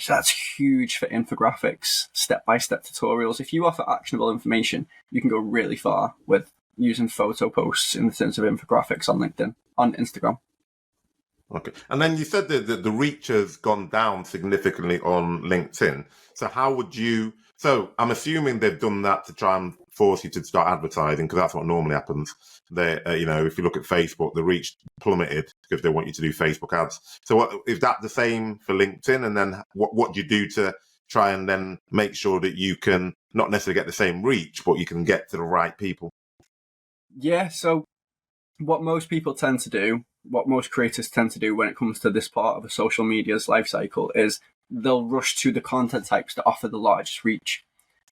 that's huge for infographics, step-by-step tutorials. If you offer actionable information, you can go really far with using photo posts in the sense of infographics on LinkedIn, on Instagram. Okay. And then you said that the reach has gone down significantly on LinkedIn. So how would you... So I'm assuming they've done that to try and force you to start advertising, because that's what normally happens. They, if you look at Facebook, the reach plummeted because they want you to do Facebook ads. So is that the same for LinkedIn? And then what do you do to try and then make sure that you can not necessarily get the same reach, but you can get to the right people? Yeah, so what most people tend to do, what most creators tend to do when it comes to this part of a social media's life cycle is they'll rush to the content types that offer the largest reach.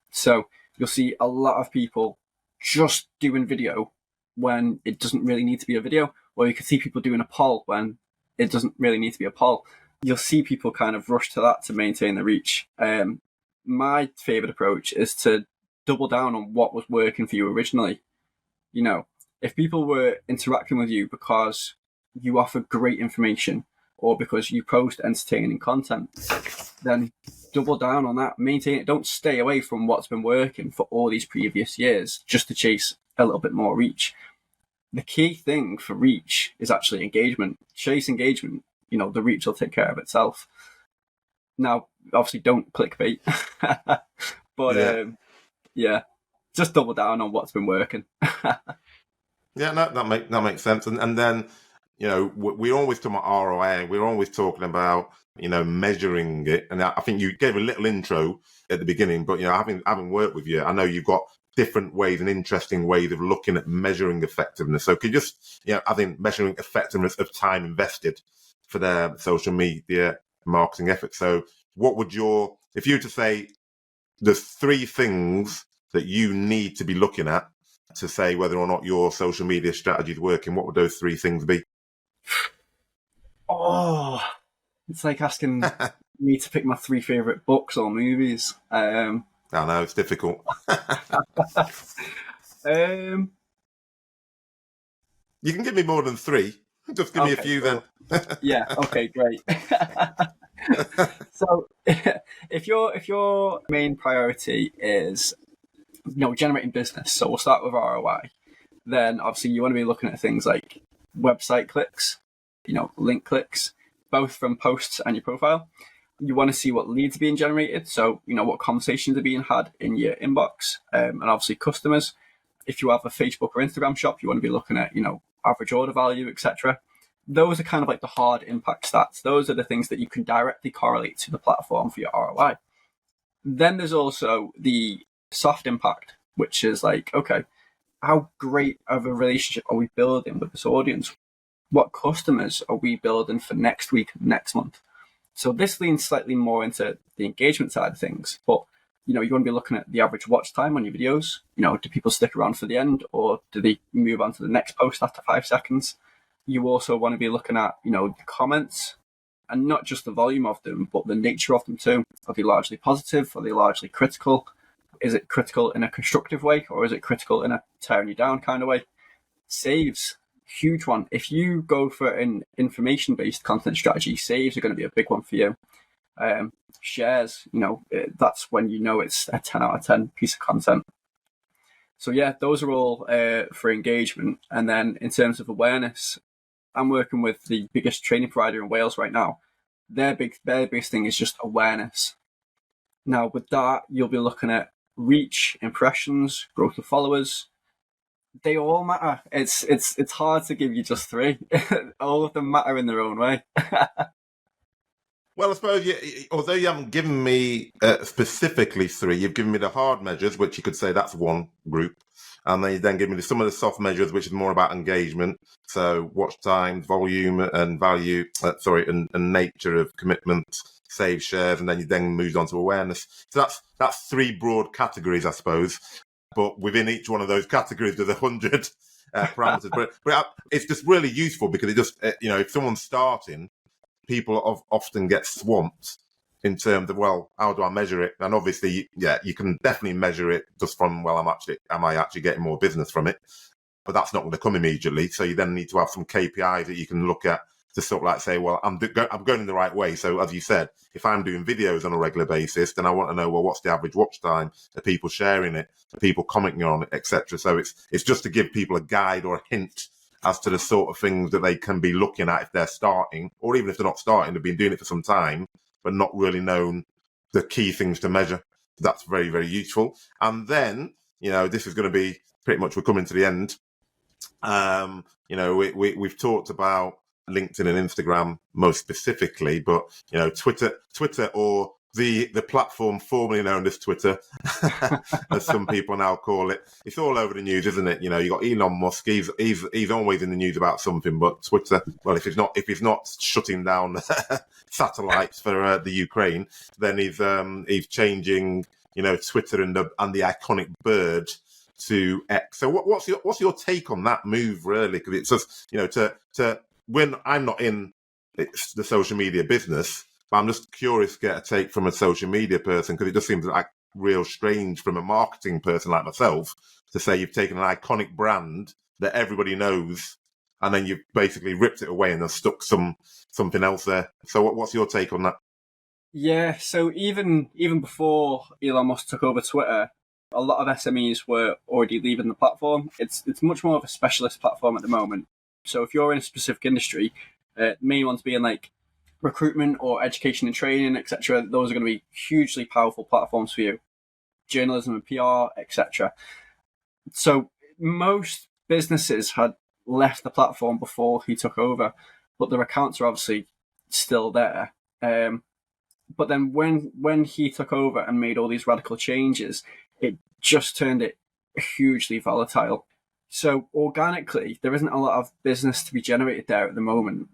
So you'll see a lot of people just doing video when it doesn't really need to be a video, or you can see people doing a poll when it doesn't really need to be a poll. You'll see people kind of rush to that to maintain the reach. My favorite approach is to double down on what was working for you originally. If people were interacting with you because you offer great information or because you post entertaining content, then double down on that, maintain it. Don't stay away from what's been working for all these previous years just to chase a little bit more reach. The key thing for reach is actually engagement. Chase engagement, the reach will take care of itself. Now, obviously, don't clickbait, but just double down on what's been working. Yeah, that makes sense. And then, we always talk about ROI. We're always talking about, measuring it. And I think you gave a little intro at the beginning, but, having worked with you, I know you've got different ways and interesting ways of looking at measuring effectiveness. So could you just, I think measuring effectiveness of time invested for their social media marketing efforts. So if you were to say the 3 things that you need to be looking at to say whether or not your social media strategy is working, what would those 3 things be? Oh, it's like asking me to pick my 3 favorite books or movies. I know, it's difficult. You can give me more than 3. Just give me a few then. Yeah. Okay. Great. So, if your main priority is generating business, so we'll start with ROI. Then obviously you want to be looking at things like website clicks, link clicks, both from posts and your profile. You want to see what leads are being generated, so what conversations are being had in your inbox, and obviously customers. If you have a Facebook or Instagram shop, you want to be looking at average order value, etc. Those are kind of like the hard impact stats. Those are the things that you can directly correlate to the platform for your ROI. Then there's also the soft impact, which is like, okay, how great of a relationship are we building with this audience? What customers are we building for next week, next month? So this leans slightly more into the engagement side of things, but you want to be looking at the average watch time on your videos. Do people stick around for the end, or do they move on to the next post after 5 seconds? You also want to be looking at, the comments, and not just the volume of them, but the nature of them too. Are they largely positive? Are they largely critical? Is it critical in a constructive way, or is it critical in a tearing you down kind of way? Saves, huge one. If you go for an information-based content strategy, saves are going to be a big one for you. Shares, that's when it's a 10 out of 10 piece of content. So yeah, those are all for engagement. And then in terms of awareness, I'm working with the biggest training provider in Wales right now. Their biggest thing is just awareness. Now with that, you'll be looking at reach, impressions, growth of followers. They all matter. It's hard to give you just 3. All of them matter in their own way. Well, I suppose, although you haven't given me specifically 3, you've given me the hard measures, which you could say that's one group. And then you then give me some of the soft measures, which is more about engagement. So watch time, volume and value, and nature of commitment, save shares, and then you then moved on to awareness. So that's 3 broad categories, I suppose. But within each one of those categories, there's 100 parameters. but it's just really useful because it just, if someone's starting, people often get swamped in terms of, well, how do I measure it? And obviously, you can definitely measure it just from, well, am I actually getting more business from it? But that's not going to come immediately. So you then need to have some KPIs that you can look at to sort of like say, well, I'm going in the right way. So as you said, if I'm doing videos on a regular basis, then I want to know, well, what's the average watch time? Are people sharing it? Are people commenting on it, etc.? So it's just to give people a guide or a hint as to the sort of things that they can be looking at if they're starting, or even if they're not starting, they've been doing it for some time, but not really known the key things to measure. That's very, very useful. And then this is going to be pretty much, we're coming to the end. We've talked about LinkedIn and Instagram most specifically, but Twitter, or the platform formerly known as Twitter, as some people now call it, it's all over the news, isn't it? You got Elon Musk. He's always in the news about something. But Twitter, well, if he's not shutting down satellites for the Ukraine, then he's changing, Twitter and the iconic bird to X. So what's your take on that move, really? Because it's just, to when I'm not in the social media business, but I'm just curious to get a take from a social media person, because it just seems like real strange from a marketing person like myself to say you've taken an iconic brand that everybody knows and then you've basically ripped it away and then stuck something else there. So what's your take on that? Yeah, so even before Elon Musk took over Twitter, a lot of SMEs were already leaving the platform. It's much more of a specialist platform at the moment. So if you're in a specific industry, main ones being like recruitment or education and training, etc., those are going to be hugely powerful platforms for you. Journalism and PR, etc. So most businesses had left the platform before he took over, but their accounts are obviously still there. But then when he took over and made all these radical changes, it just turned it hugely volatile. So organically, there isn't a lot of business to be generated there at the moment,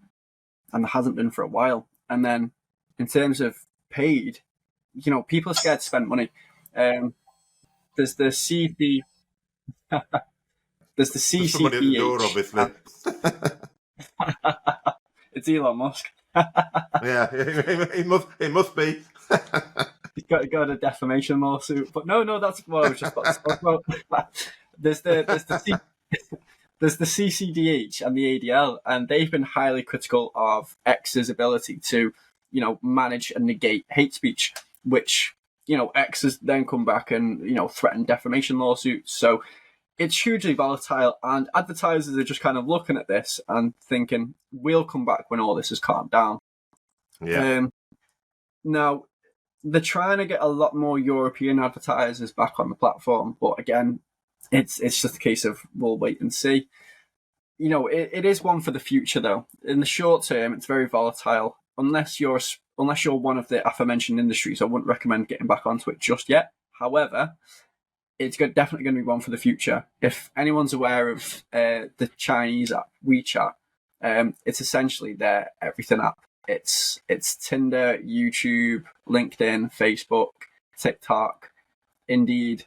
and there hasn't been for a while. And then in terms of paid, people are scared to spend money. There's the CP, there's the There's somebody at the door, obviously. It's Elon Musk. Yeah, it must be. He's got a defamation lawsuit, but no, that's what I was just about to talk about. There's the CCDH and the ADL, and they've been highly critical of X's ability to, manage and negate hate speech, which, X has then come back and, threatened defamation lawsuits. So it's hugely volatile, and advertisers are just kind of looking at this and thinking, we'll come back when all this is calmed down. Yeah. Now, they're trying to get a lot more European advertisers back on the platform, but again, it's just a case of we'll wait and see. It is one for the future, though. In the short term, it's very volatile. Unless you're one of the aforementioned industries, I wouldn't recommend getting back onto it just yet. However, it's definitely going to be one for the future. If anyone's aware of the Chinese app WeChat, it's essentially their everything app. It's Tinder, YouTube, LinkedIn, Facebook, TikTok, Indeed.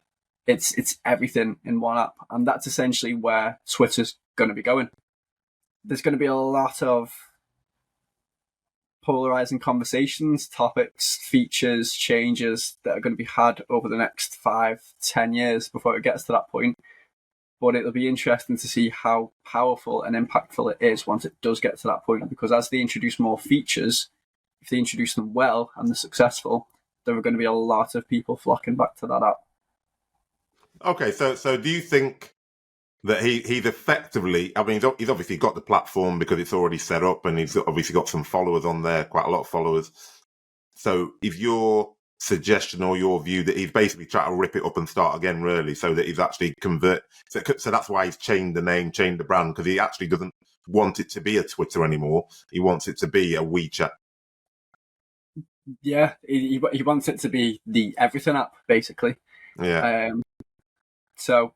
It's everything in one app, and that's essentially where Twitter's going to be going. There's going to be a lot of polarizing conversations, topics, features, changes that are going to be had over the next 5-10 years before it gets to that point. But it'll be interesting to see how powerful and impactful it is once it does get to that point, because as they introduce more features, if they introduce them well and they're successful, there are going to be a lot of people flocking back to that app. Okay, so do you think that he's effectively, I mean, he's obviously got the platform because it's already set up, and he's obviously got some followers on there, quite a lot of followers. So is your suggestion or your view that he's basically trying to rip it up and start again, really, so that he's actually so that's why he's changed the brand, because he actually doesn't want it to be a Twitter anymore. He wants it to be a WeChat. Yeah, he wants it to be the everything app, basically. Yeah. So,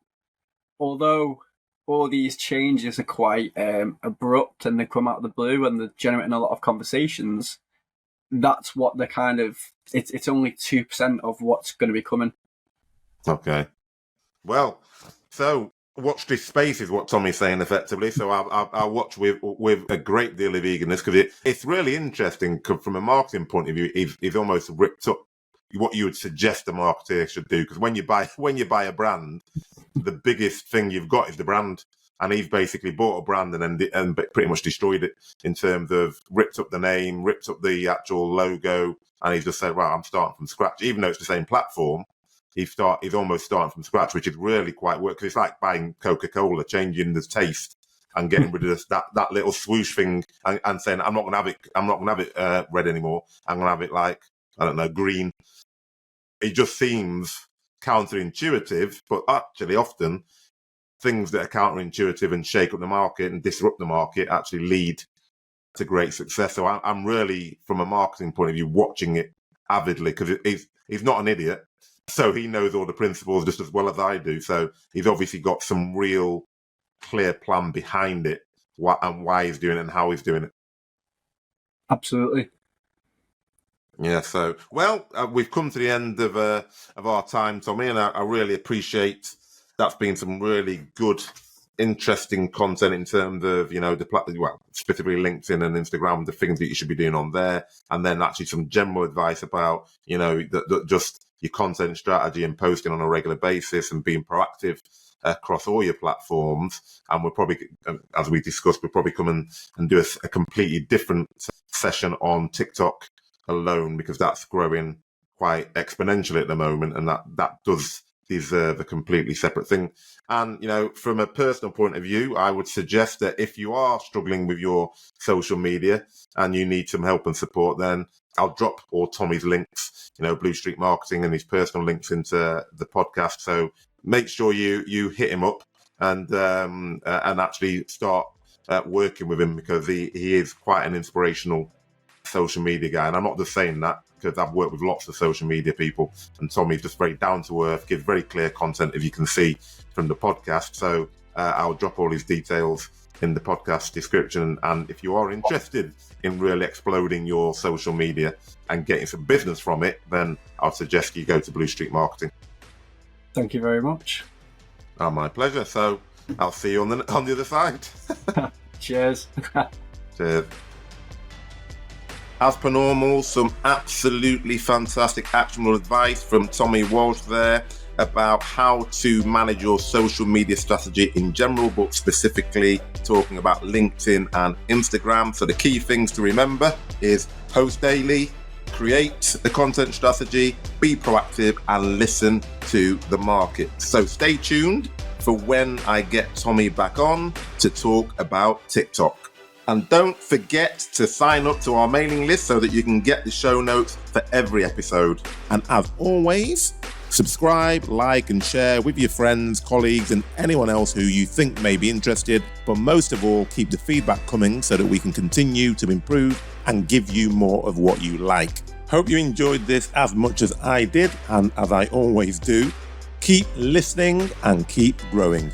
although all these changes are quite abrupt and they come out of the blue and they're generating a lot of conversations, that's what they're kind of. It's only 2% of what's going to be coming. Okay. Well, so watch this space is what Tommy's saying effectively. So I'll watch with a great deal of eagerness, because it's really interesting. From a marketing point of view, he's almost ripped up what you would suggest a marketer should do. Because when you buy a brand, the biggest thing you've got is the brand. And he's basically bought a brand and pretty much destroyed it in terms of ripped up the name, ripped up the actual logo, and he's just said, "Well, I'm starting from scratch." Even though it's the same platform, he's almost starting from scratch, which is really quite work, because it's like buying Coca-Cola, changing the taste and getting rid of that little swoosh thing, and saying, "I'm not going to have it red anymore. I'm going to have it like, I don't know, green." It just seems counterintuitive, but actually often things that are counterintuitive and shake up the market and disrupt the market actually lead to great success. So I'm really, from a marketing point of view, watching it avidly, because he's not an idiot. So he knows all the principles just as well as I do. So he's obviously got some real clear plan behind it, and why he's doing it and how he's doing it. Absolutely. Yeah, so, well, we've come to the end of our time, Tommy, and I really appreciate that's been some really good, interesting content in terms of, specifically LinkedIn and Instagram, the things that you should be doing on there, and then actually some general advice about, just your content strategy and posting on a regular basis and being proactive across all your platforms. And we'll probably, as we discussed, we'll probably come and do a completely different session on TikTok alone, because that's growing quite exponentially at the moment, and that does deserve a completely separate thing. And from a personal point of view, I would suggest that if you are struggling with your social media and you need some help and support, then I'll drop all Tommy's links, Blue Street Marketing and his personal links into the podcast. So make sure you hit him up and actually start working with him, because he is quite an inspirational social media guy. And I'm not just saying that because I've worked with lots of social media people, and Tommy's just very down to earth, gives very clear content, if you can see from the podcast. So I'll drop all his details in the podcast description. And if you are interested in really exploding your social media and getting some business from it, then I'll suggest you go to Blue Street Marketing. Thank you very much. Oh, my pleasure. So I'll see you on the other side. Cheers. Cheers. As per normal, some absolutely fantastic actionable advice from Tommy Walsh there about how to manage your social media strategy in general, but specifically talking about LinkedIn and Instagram. So the key things to remember is post daily, create the content strategy, be proactive, and listen to the market. So stay tuned for when I get Tommy back on to talk about TikTok. And don't forget to sign up to our mailing list so that you can get the show notes for every episode. And as always, subscribe, like, and share with your friends, colleagues, and anyone else who you think may be interested. But most of all, keep the feedback coming so that we can continue to improve and give you more of what you like. Hope you enjoyed this as much as I did, and as I always do, keep listening and keep growing.